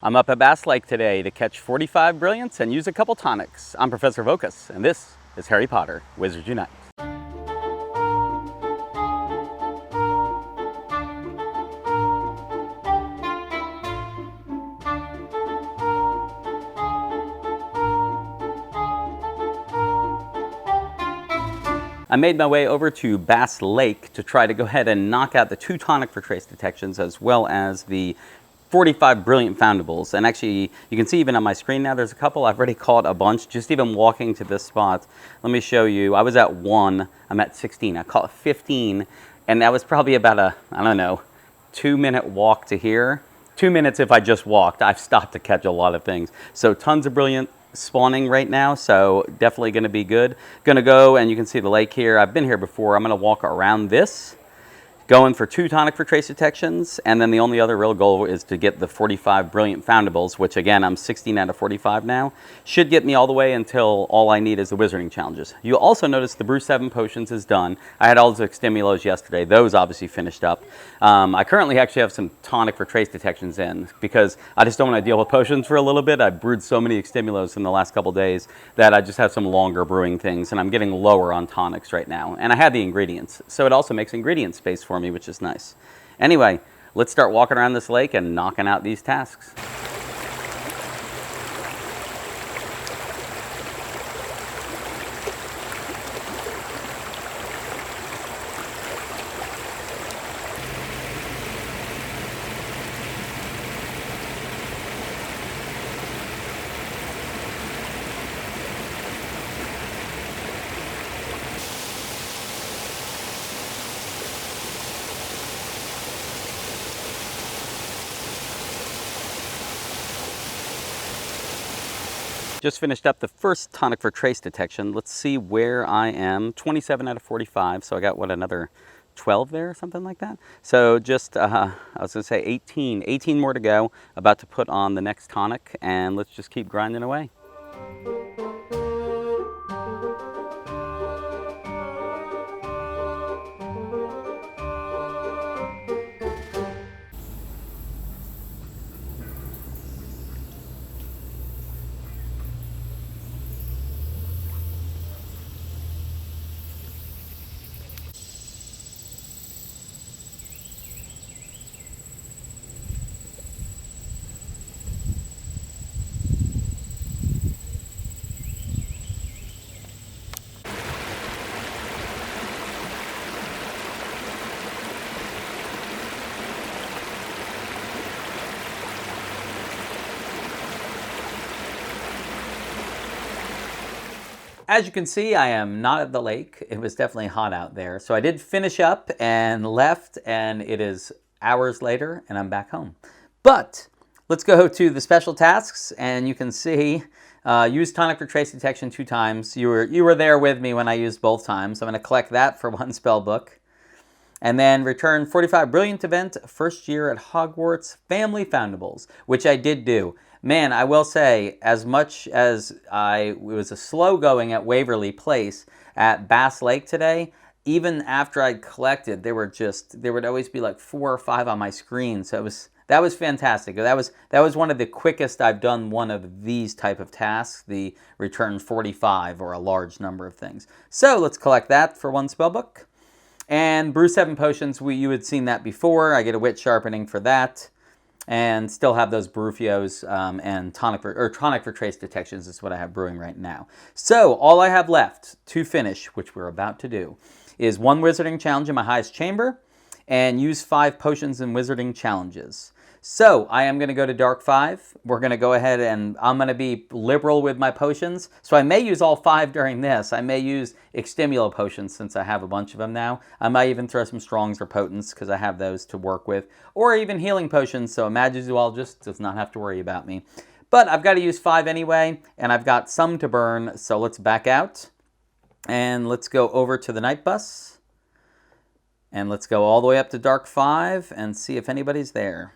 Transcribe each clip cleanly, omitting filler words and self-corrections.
I'm up at Bass Lake today to catch 45 brilliants and use a couple tonics. I'm Professorvoqas, and this is Harry Potter Wizards Unite. I made my way over to Bass Lake to try to go ahead and knock out the 2 tonic for trace detections as well as the 45 brilliant foundables. And actually, you can see even on my screen now, there's a couple. I've already caught a bunch just even walking to this spot. Let me show you. I was at 1. I'm at 16. I caught 15. And that was probably about a, I don't know, 2-minute walk to here. 2 minutes if I just walked. I've stopped to catch a lot of things. So tons of brilliant spawning right now, so definitely going to be good. Going to go, and you can see the lake here. I've been here before. I'm going to walk around this, going for 2 tonic for trace detections, and then the only other real goal is to get the 45 brilliant foundables, which again, I'm 16 out of 45 now. Should get me all the way until all I need is the wizarding challenges. You'll also notice the Brew 7 potions is done. I had all those extimulos yesterday. Those obviously finished up. I currently actually have some tonic for trace detections in because I just don't want to deal with potions for a little bit. I brewed so many extimulos in the last couple days that I just have some longer brewing things, and I'm getting lower on tonics right now. And I had the ingredients, so it also makes ingredient space for me, which is nice. Anyway, let's start walking around this lake and knocking out these tasks. Just finished up the first tonic for trace detection. Let's see where I am. 27 out of 45, so I got, what, another 12 there or something like that? So just, I was going to say 18 more to go. About to put on the next tonic, and let's just keep grinding away. As you can see, I am not at the lake. It was definitely hot out there. So I did finish up and left, and it is hours later, and I'm back home. But let's go to the special tasks, and you can see use tonic for trace detection 2 times. You were there with me when I used both times. I'm going to collect that for 1 spell book. And then return 45 brilliant event, first year at Hogwarts, family foundables, which I did do. Man, I will say, as much as it was a slow going at Waverly Place at Bass Lake today, even after I'd collected, there would always be like 4 or 5 on my screen. So that was fantastic. That was one of the quickest I've done one of these type of tasks, the return 45 or a large number of things. So let's collect that for 1 spellbook. And Brew 7 potions, you had seen that before. I get a wit sharpening for that. And still have those Brufios and tonic for trace detections is what I have brewing right now. So all I have left to finish, which we're about to do, is 1 wizarding challenge in my highest chamber and use 5 potions and wizarding challenges. So I am going to go to Dark 5. We're going to go ahead and I'm going to be liberal with my potions. So I may use all 5 during this. I may use extimulo potions since I have a bunch of them now. I might even throw some strongs or potents because I have those to work with. Or even healing potions, so a Magizoologist does not have to worry about me. But I've got to use 5 anyway, and I've got some to burn. So let's back out. And let's go over to the night bus. And let's go all the way up to Dark 5 and see if anybody's there.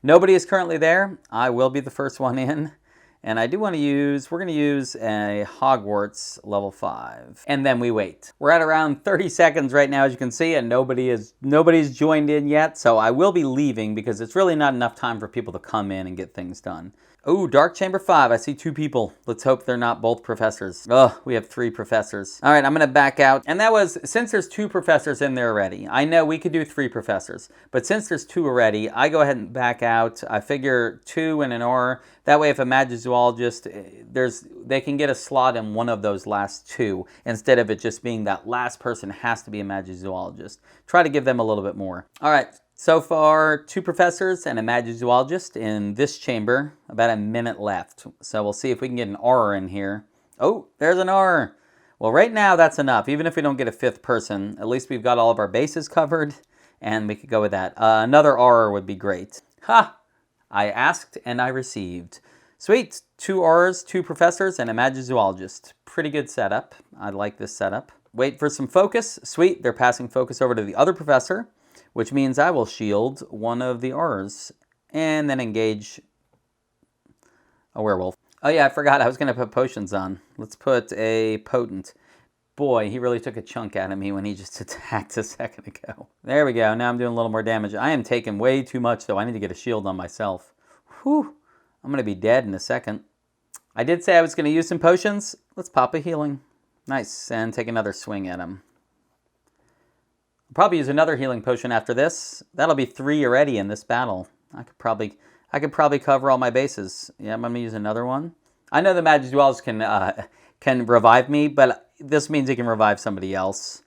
Nobody is currently there. I will be the first one in, And I do want to use, we're going to use a Hogwarts level 5. And then we wait. We're at around 30 seconds right now, as you can see, and nobody's joined in yet. So I will be leaving because it's really not enough time for people to come in and get things done. Oh, Dark Chamber 5. I see 2 people. Let's hope they're not both professors. Oh, we have 3 professors. All right, I'm going to back out. And that was, since there's 2 professors in there already, I know we could do 3 professors. But since there's 2 already, I go ahead and back out. I figure 2 and an R. That way, if a Magizoologist, they can get a slot in one of those last 2, instead of it just being that last person has to be a Magizoologist. Try to give them a little bit more. All right. So far, 2 professors and a Magizoologist in this chamber. About a minute left. So we'll see if we can get an R in here. Oh, there's an R. Well, right now that's enough. Even if we don't get a 5th person, at least we've got all of our bases covered, and we could go with that. Another R would be great. Ha! I asked and I received. Sweet. 2 R's, 2 professors, and a Magizoologist. Pretty good setup. I like this setup. Wait for some focus. Sweet. They're passing focus over to the other professor, which means I will shield one of the R's and then engage a werewolf. Oh yeah, I forgot I was going to put potions on. Let's put a potent. Boy, he really took a chunk out of me when he just attacked a second ago. There we go. Now I'm doing a little more damage. I am taking way too much, though. I need to get a shield on myself. Whew. I'm going to be dead in a second. I did say I was going to use some potions. Let's pop a healing. Nice. And take another swing at him. Probably use another healing potion after this. That'll be 3 already in this battle. I could probably cover all my bases. Yeah, I'm gonna use another one. I know the Magizoologist can revive me, but this means he can revive somebody else,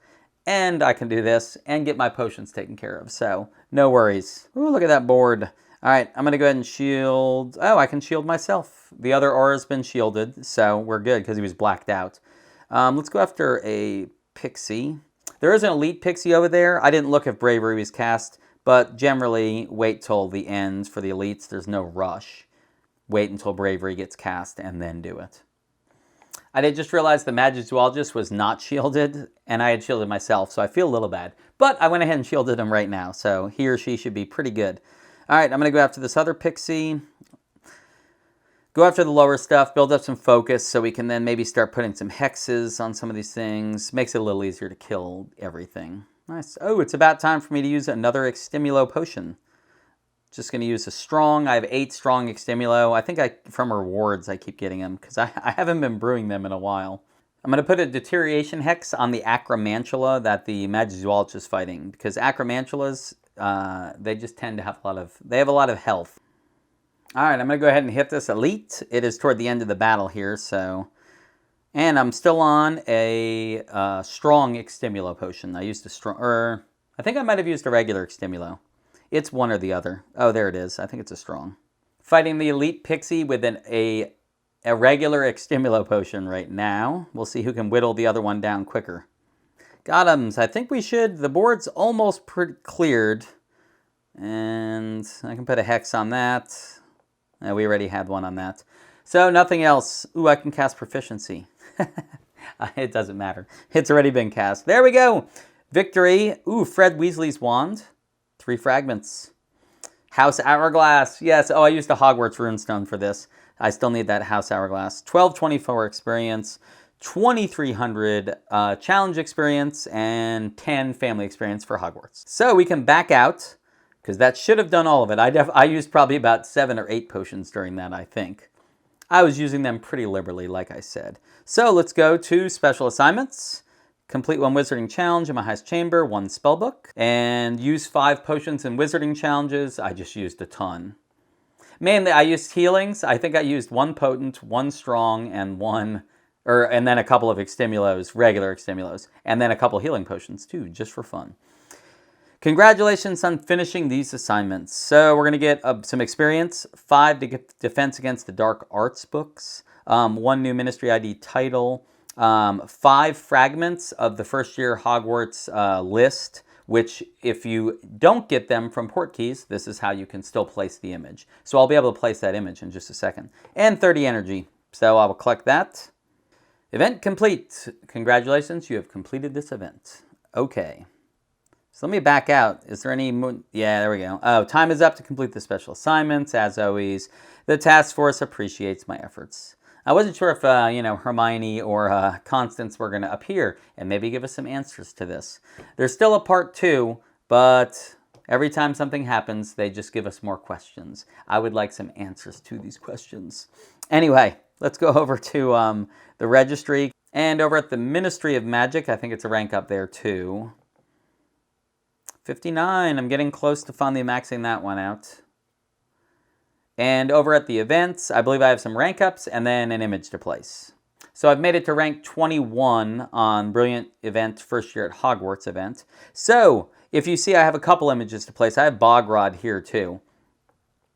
and I can do this and get my potions taken care of. So no worries. Ooh, look at that board. All right, I'm gonna go ahead and shield. Oh, I can shield myself. The other aura has been shielded, so we're good because he was blacked out. Let's go after a pixie. There is an elite pixie over there. I didn't look if bravery was cast, but generally wait till the end for the elites. There's no rush. Wait until bravery gets cast and then do it. I did just realize the Magizoologist was not shielded, and I had shielded myself, so I feel a little bad. But I went ahead and shielded him right now, so he or she should be pretty good. All right, I'm going to go after this other pixie. Go after the lower stuff, build up some focus so we can then maybe start putting some hexes on some of these things. Makes it a little easier to kill everything. Nice. Oh, it's about time for me to use another Extimulo potion. Just going to use a strong. I have 8 strong Extimulo. I think from rewards I keep getting them because I haven't been brewing them in a while. I'm going to put a Deterioration Hex on the Acromantula that the Magizoologist is fighting, because Acromantulas, they just tend to have a lot of health. All right, I'm going to go ahead and hit this elite. It is toward the end of the battle here, so... And I'm still on a strong Extimulo potion. I used a strong... I think I might have used a regular Extimulo. It's one or the other. Oh, there it is. I think it's a strong. Fighting the elite pixie with a regular Extimulo potion right now. We'll see who can whittle the other one down quicker. Got him. I think we should... The board's almost cleared. And I can put a hex on that. We already had one on that. So nothing else. Ooh, I can cast Proficiency. It doesn't matter. It's already been cast. There we go. Victory. Ooh, Fred Weasley's wand. 3 fragments. House Hourglass. Yes. Oh, I used a Hogwarts runestone for this. I still need that House Hourglass. 1224 experience. 2300 challenge experience. And 10 family experience for Hogwarts. So we can back out, because that should have done all of it. I used probably about 7 or 8 potions during that, I think. I was using them pretty liberally, like I said. So let's go to special assignments. Complete 1 wizarding challenge in my highest chamber, 1 spellbook. And use 5 potions in wizarding challenges. I just used a ton. Mainly, I used healings. I think I used 1 potent, 1 strong, and then a couple of Extimulos, regular Extimulos. And then a couple healing potions, too, just for fun. Congratulations on finishing these assignments. So we're going to get some experience, 5 to get defense against the dark arts books, 1 new ministry ID title, 5 fragments of the first year Hogwarts list, which if you don't get them from Portkeys, this is how you can still place the image. So I'll be able to place that image in just a second. And 30 energy. So I will collect that. Event complete. Congratulations, you have completed this event. Okay. So let me back out. Is there any... Yeah, there we go. Oh, time is up to complete the special assignments. As always, the task force appreciates my efforts. I wasn't sure if, Hermione or Constance were going to appear and maybe give us some answers to this. There's still a part 2, but every time something happens, they just give us more questions. I would like some answers to these questions. Anyway, let's go over to the registry. And over at the Ministry of Magic, I think it's a rank up there too. 59, I'm getting close to finally maxing that one out. And over at the events, I believe I have some rank ups and then an image to place. So I've made it to rank 21 on Brilliant Event First Year at Hogwarts event. So if you see, I have a couple images to place. I have Bogrod here too.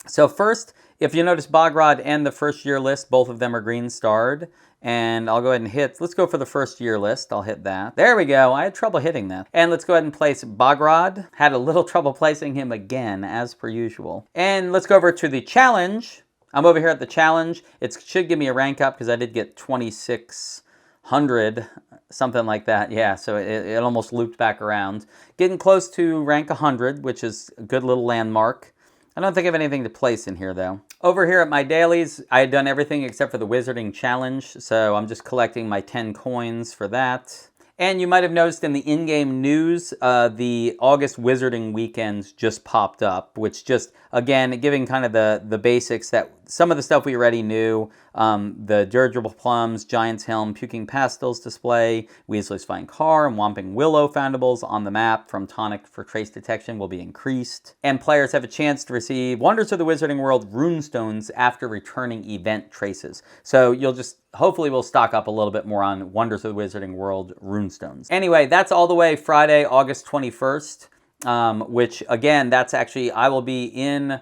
So first, if you notice Bogrod and the first year list, both of them are green starred. And I'll go ahead and hit, let's go for the first year list. I'll hit that. There we go. I had trouble hitting that. And let's go ahead and place Bogrod. Had a little trouble placing him again, as per usual. And let's go over to the challenge. I'm over here at the challenge. It should give me a rank up because I did get 2600, something like that. Yeah, so it almost looped back around. Getting close to rank 100, which is a good little landmark. I don't think I have anything to place in here, though. Over here at my dailies, I had done everything except for the Wizarding Challenge, so I'm just collecting my 10 coins for that. And you might have noticed in the in-game news, the August Wizarding weekends just popped up, which just, again, giving kind of the basics that some of the stuff we already knew. The Dirigible Plums, Giant's Helm, Puking Pastels display, Weasley's Flying Car, and Whomping Willow foundables on the map from Tonic for trace detection will be increased. And players have a chance to receive Wonders of the Wizarding World runestones after returning event traces. So you'll just, hopefully we'll stock up a little bit more on Wonders of the Wizarding World runestones. Anyway, that's all the way Friday, August 21st, which again, that's actually, I will be in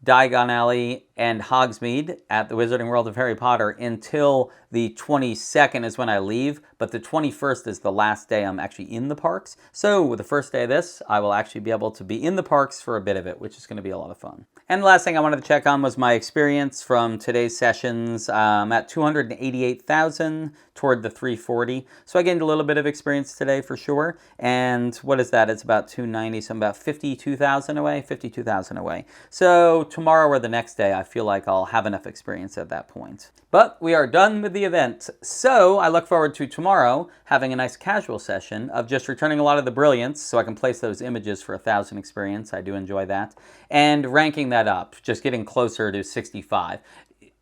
Diagon Alley and Hogsmeade at the Wizarding World of Harry Potter until the 22nd is when I leave, but the 21st is the last day I'm actually in the parks. So the first day of this, I will actually be able to be in the parks for a bit of it, which is going to be a lot of fun. And the last thing I wanted to check on was my experience from today's sessions. At 288,000 toward the 340. So I gained a little bit of experience today for sure. And what is that? It's about 290, so I'm about 52,000 away, 52,000 away. So tomorrow or the next day, I feel like I'll have enough experience at that point. But we are done with the event. So I look forward to tomorrow having a nice casual session of just returning a lot of the brilliance so I can place those images for 1,000 experience. I do enjoy that. And ranking that up, just getting closer to 65.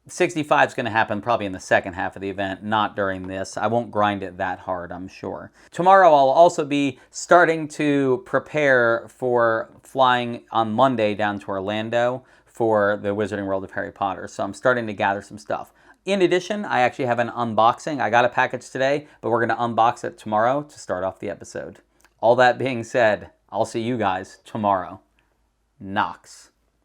65 is going to happen probably in the second half of the event, not during this. I won't grind it that hard, I'm sure. Tomorrow I'll also be starting to prepare for flying on Monday down to Orlando for the Wizarding World of Harry Potter. So I'm starting to gather some stuff. In addition, I actually have an unboxing. I got a package today, but we're going to unbox it tomorrow to start off the episode. All that being said, I'll see you guys tomorrow. Knox.